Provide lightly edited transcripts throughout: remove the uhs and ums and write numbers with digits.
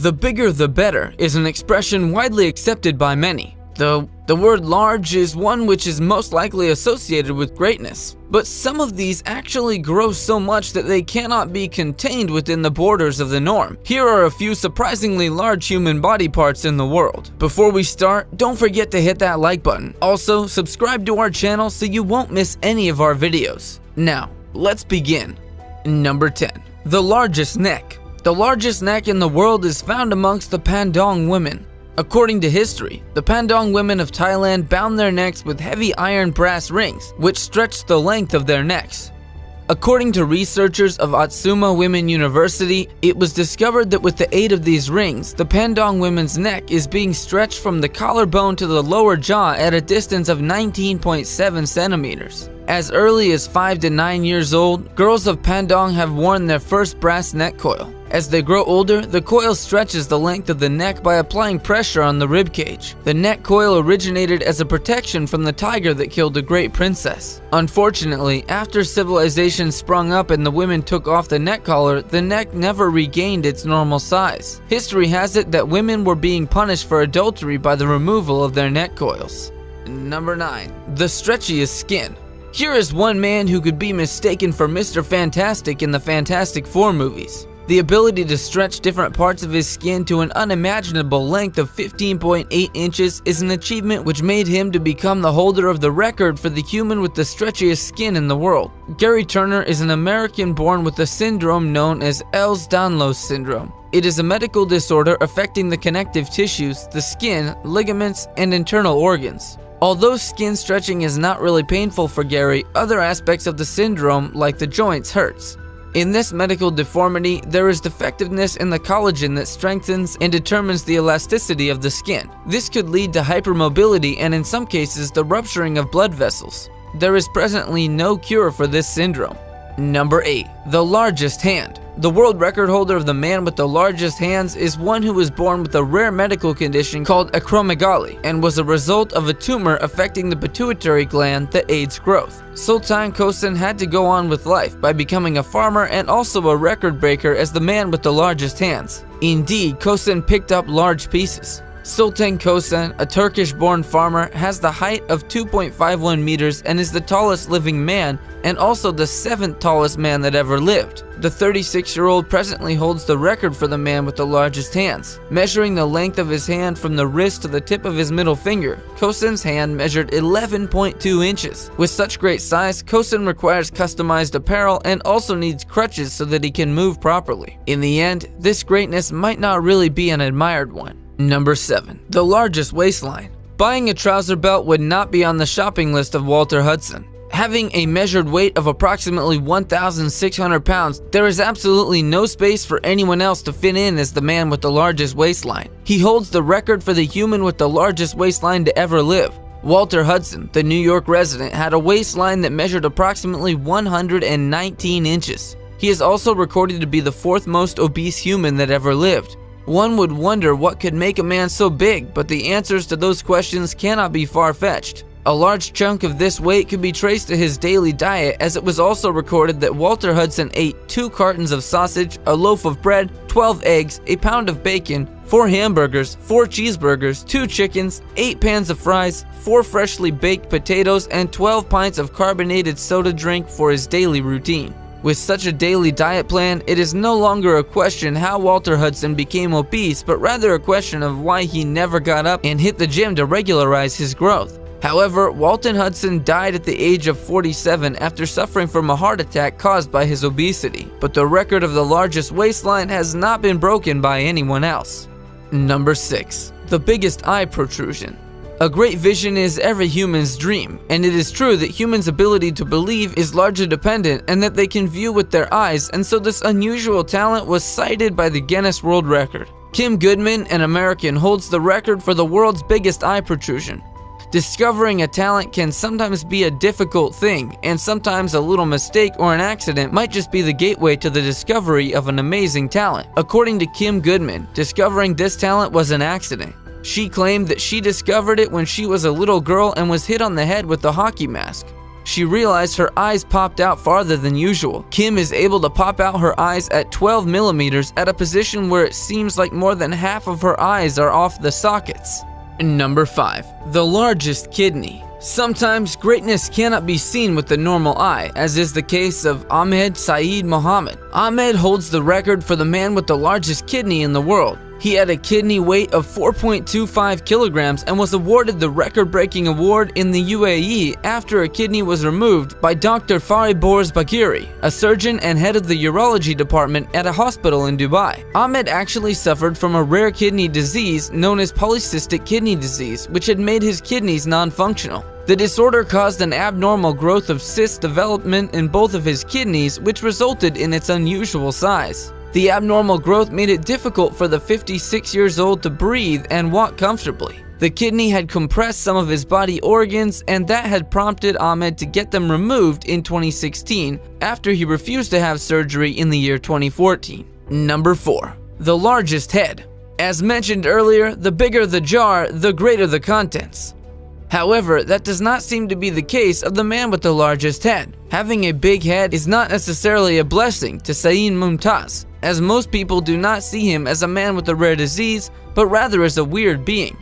The bigger the better is an expression widely accepted by many. The word large is one which is most likely associated with greatness. But some of these actually grow so much that they cannot be contained within the borders of the norm. Here are a few surprisingly large human body parts in the world. Before we start, don't forget to hit that like button. Also, subscribe to our channel so you won't miss any of our videos. Now, let's begin. Number 10. The largest neck. The largest neck in the world is found amongst the Pandong women. According to history, the Pandong women of Thailand bound their necks with heavy iron brass rings, which stretched the length of their necks. According to researchers of Atsuma Women University, it was discovered that with the aid of these rings, the Pandong women's neck is being stretched from the collarbone to the lower jaw at a distance of 19.7 centimeters. As early as 5 to 9 years old, girls of Pandong have worn their first brass neck coil. As they grow older, the coil stretches the length of the neck by applying pressure on the rib cage. The neck coil originated as a protection from the tiger that killed the great princess. Unfortunately, after civilization sprung up and the women took off the neck collar, the neck never regained its normal size. History has it that women were being punished for adultery by the removal of their neck coils. Number 9. The stretchiest skin. Here is one man who could be mistaken for Mr. Fantastic in the Fantastic Four movies. The ability to stretch different parts of his skin to an unimaginable length of 15.8 inches is an achievement which made him to become the holder of the record for the human with the stretchiest skin in the world. Gary Turner is an American born with a syndrome known as Ehlers-Danlos syndrome. It is a medical disorder affecting the connective tissues, the skin, ligaments, and internal organs. Although skin stretching is not really painful for Gary, other aspects of the syndrome, like the joints, hurts. In this medical deformity, there is defectiveness in the collagen that strengthens and determines the elasticity of the skin. This could lead to hypermobility and in some cases the rupturing of blood vessels. There is presently no cure for this syndrome. Number 8. The largest hand. The world record holder of the man with the largest hands is one who was born with a rare medical condition called acromegaly and was a result of a tumor affecting the pituitary gland that aids growth. Sultan Kosen had to go on with life by becoming a farmer and also a record breaker as the man with the largest hands. Indeed, Kosen picked up large pieces. Sultan Kosen, a Turkish-born farmer, has the height of 2.51 meters and is the tallest living man and also the 7th tallest man that ever lived. The 36-year-old presently holds the record for the man with the largest hands. Measuring the length of his hand from the wrist to the tip of his middle finger, Kosen's hand measured 11.2 inches. With such great size, Kosen requires customized apparel and also needs crutches so that he can move properly. In the end, this greatness might not really be an admired one. Number 7. The largest waistline. Buying a trouser belt would not be on the shopping list of Walter Hudson. Having a measured weight of approximately 1,600 pounds, there is absolutely no space for anyone else to fit in as the man with the largest waistline. He holds the record for the human with the largest waistline to ever live. Walter Hudson, the New York resident, had a waistline that measured approximately 119 inches. He is also recorded to be the 4th most obese human that ever lived. One would wonder what could make a man so big, but the answers to those questions cannot be far-fetched. A large chunk of this weight could be traced to his daily diet, as it was also recorded that Walter Hudson ate 2 cartons of sausage, a loaf of bread, 12 eggs, a pound of bacon, 4 hamburgers, 4 cheeseburgers, 2 chickens, 8 pans of fries, 4 freshly baked potatoes, and 12 pints of carbonated soda drink for his daily routine. With such a daily diet plan, it is no longer a question how Walter Hudson became obese, but rather a question of why he never got up and hit the gym to regularize his growth. However, Walter Hudson died at the age of 47 after suffering from a heart attack caused by his obesity, but the record of the largest waistline has not been broken by anyone else. Number 6. The biggest eye protrusion. A great vision is every human's dream, and it is true that humans' ability to believe is largely dependent and that they can view with their eyes, and so this unusual talent was cited by the Guinness World Record. Kim Goodman, an American, holds the record for the world's biggest eye protrusion. Discovering a talent can sometimes be a difficult thing, and sometimes a little mistake or an accident might just be the gateway to the discovery of an amazing talent. According to Kim Goodman, discovering this talent was an accident. She claimed that she discovered it when she was a little girl and was hit on the head with a hockey mask. She realized her eyes popped out farther than usual. Kim is able to pop out her eyes at 12 millimeters at a position where it seems like more than half of her eyes are off the sockets. Number 5. The largest kidney. Sometimes greatness cannot be seen with the normal eye, as is the case of Ahmed Saeed Mohammed. Ahmed holds the record for the man with the largest kidney in the world. He had a kidney weight of 4.25 kilograms and was awarded the record-breaking award in the UAE after a kidney was removed by Dr. Fariborz Bakiri, a surgeon and head of the urology department at a hospital in Dubai. Ahmed actually suffered from a rare kidney disease known as polycystic kidney disease, which had made his kidneys non-functional. The disorder caused an abnormal growth of cyst development in both of his kidneys, which resulted in its unusual size. The abnormal growth made it difficult for the 56-year-old to breathe and walk comfortably. The kidney had compressed some of his body organs, and that had prompted Ahmed to get them removed in 2016 after he refused to have surgery in the year 2014. Number 4. The largest head. As mentioned earlier, the bigger the jar, the greater the contents. However, that does not seem to be the case of the man with the largest head. Having a big head is not necessarily a blessing to Saeed Mumtaz, as most people do not see him as a man with a rare disease, but rather as a weird being.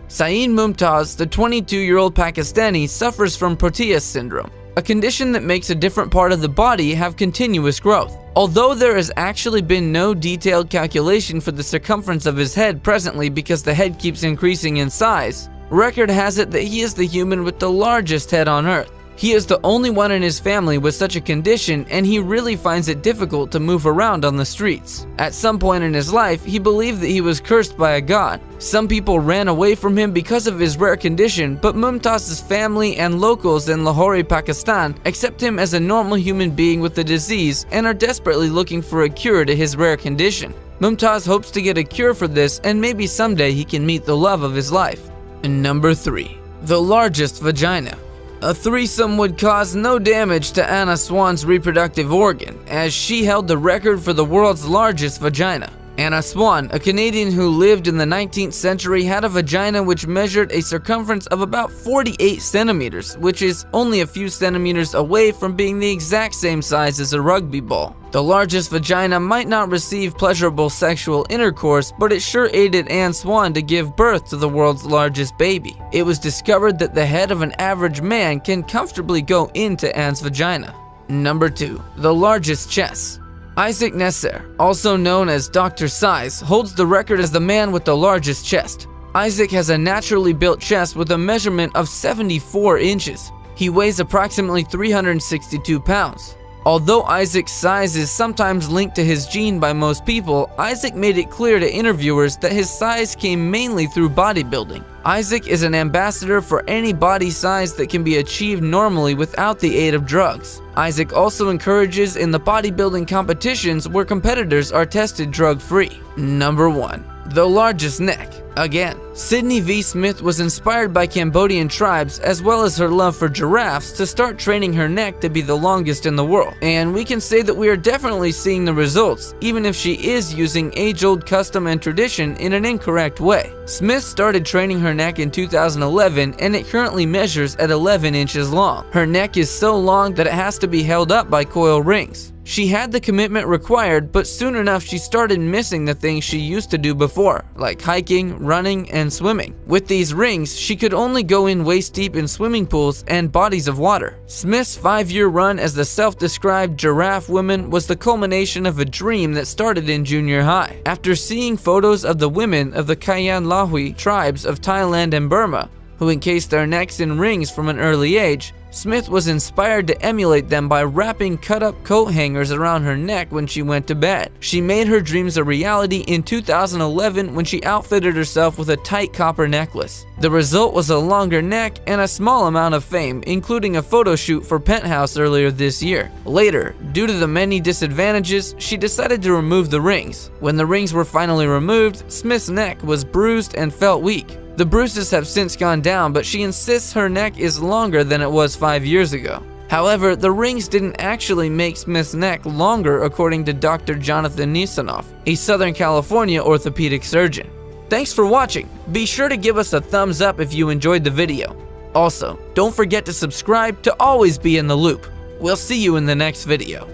Saeed Mumtaz, the 22-year-old Pakistani, suffers from Proteus syndrome, a condition that makes a different part of the body have continuous growth. Although there has actually been no detailed calculation for the circumference of his head presently because the head keeps increasing in size, record has it that he is the human with the largest head on Earth. He is the only one in his family with such a condition, and he really finds it difficult to move around on the streets. At some point in his life, he believed that he was cursed by a god. Some people ran away from him because of his rare condition, but Mumtaz's family and locals in Lahore, Pakistan accept him as a normal human being with the disease and are desperately looking for a cure to his rare condition. Mumtaz hopes to get a cure for this, and maybe someday he can meet the love of his life. Number 3. The largest vagina. A threesome would cause no damage to Anna Swan's reproductive organ, as she held the record for the world's largest vagina. Anna Swan, a Canadian who lived in the 19th century, had a vagina which measured a circumference of about 48 centimeters, which is only a few centimeters away from being the exact same size as a rugby ball. The largest vagina might not receive pleasurable sexual intercourse, but it sure aided Anne Swan to give birth to the world's largest baby. It was discovered that the head of an average man can comfortably go into Anne's vagina. Number 2. The largest chest. Isaac Nasser, also known as Dr. Size, holds the record as the man with the largest chest. Isaac has a naturally built chest with a measurement of 74 inches. He weighs approximately 362 pounds. Although Isaac's size is sometimes linked to his gene by most people, Isaac made it clear to interviewers that his size came mainly through bodybuilding. Isaac is an ambassador for any body size that can be achieved normally without the aid of drugs. Isaac also encourages in the bodybuilding competitions where competitors are tested drug-free. Number 1. The largest neck. Again, Sydney V. Smith was inspired by Cambodian tribes as well as her love for giraffes to start training her neck to be the longest in the world. And we can say that we are definitely seeing the results, even if she is using age-old custom and tradition in an incorrect way. Smith started training her neck in 2011 and it currently measures at 11 inches long. Her neck is so long that it has to be held up by coil rings. She had the commitment required, but soon enough she started missing the things she used to do before, like hiking, running, and swimming. With these rings, she could only go in waist deep in swimming pools and bodies of water. Smith's 5-year run as the self-described giraffe woman was the culmination of a dream that started in junior high. After seeing photos of the women of the Kayan Lahui tribes of Thailand and Burma, who encased their necks in rings from an early age, Smith was inspired to emulate them by wrapping cut-up coat hangers around her neck when she went to bed. She made her dreams a reality in 2011 when she outfitted herself with a tight copper necklace. The result was a longer neck and a small amount of fame, including a photo shoot for Penthouse earlier this year. Later, due to the many disadvantages, she decided to remove the rings. When the rings were finally removed, Smith's neck was bruised and felt weak. The bruises have since gone down, but she insists her neck is longer than it was 5 years ago. However, the rings didn't actually make Smith's neck longer, according to Dr. Jonathan Nisanoff, a Southern California orthopedic surgeon. Thanks for watching. Be sure to give us a thumbs up if you enjoyed the video. Also, don't forget to subscribe to always be in the loop. We'll see you in the next video.